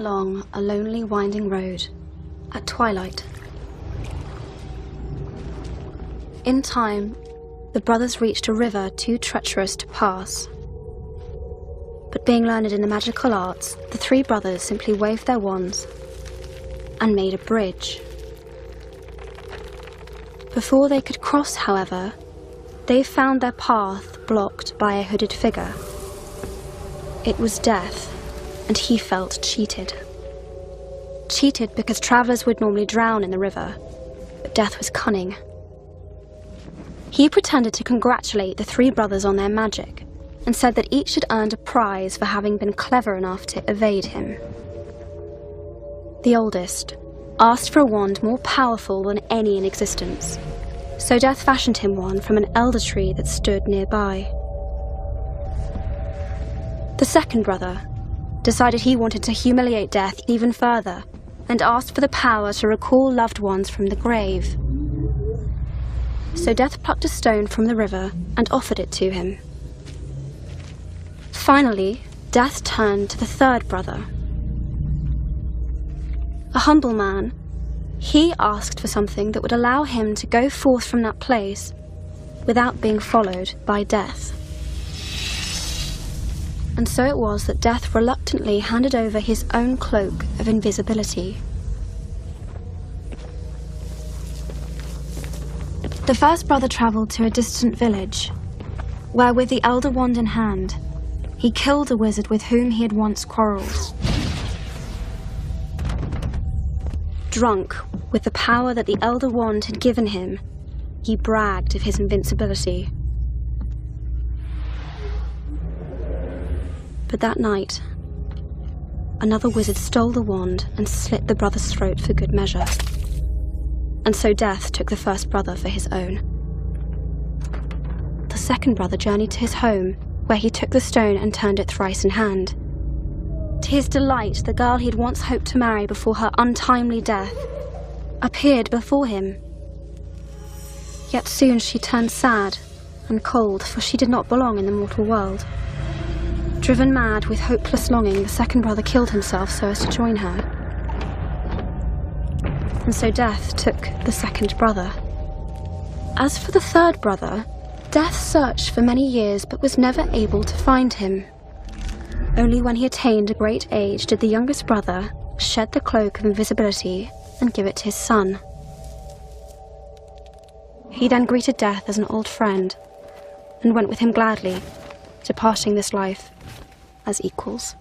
along a lonely winding road at twilight. In time, the brothers reached a river too treacherous to pass. But being learned in the magical arts, the three brothers simply waved their wands and made a bridge. Before they could cross, however, they found their path blocked by a hooded figure. It was Death, and he felt cheated. Cheated because travelers would normally drown in the river, but Death was cunning. He pretended to congratulate the three brothers on their magic, and said that each had earned a prize for having been clever enough to evade him. The oldest asked for a wand more powerful than any in existence, so Death fashioned him one from an elder tree that stood nearby. The second brother decided he wanted to humiliate Death even further, and asked for the power to recall loved ones from the grave. So Death plucked a stone from the river and offered it to him. Finally, Death turned to the third brother. A humble man, he asked for something that would allow him to go forth from that place without being followed by Death. And so it was that Death reluctantly handed over his own cloak of invisibility. The first brother travelled to a distant village, where with the elder wand in hand, he killed a wizard with whom he had once quarrelled. Drunk with the power that the elder wand had given him, he bragged of his invincibility. But that night, another wizard stole the wand and slit the brother's throat for good measure. And so Death took the first brother for his own. The second brother journeyed to his home, where he took the stone and turned it thrice in hand. To his delight, the girl he had once hoped to marry before her untimely death appeared before him. Yet soon she turned sad and cold, for she did not belong in the mortal world. Driven mad with hopeless longing, the second brother killed himself so as to join her. And so Death took the second brother. As for the third brother, Death searched for many years but was never able to find him. Only when he attained a great age did the youngest brother shed the cloak of invisibility and give it to his son. He then greeted Death as an old friend and went with him gladly, departing this life as equals.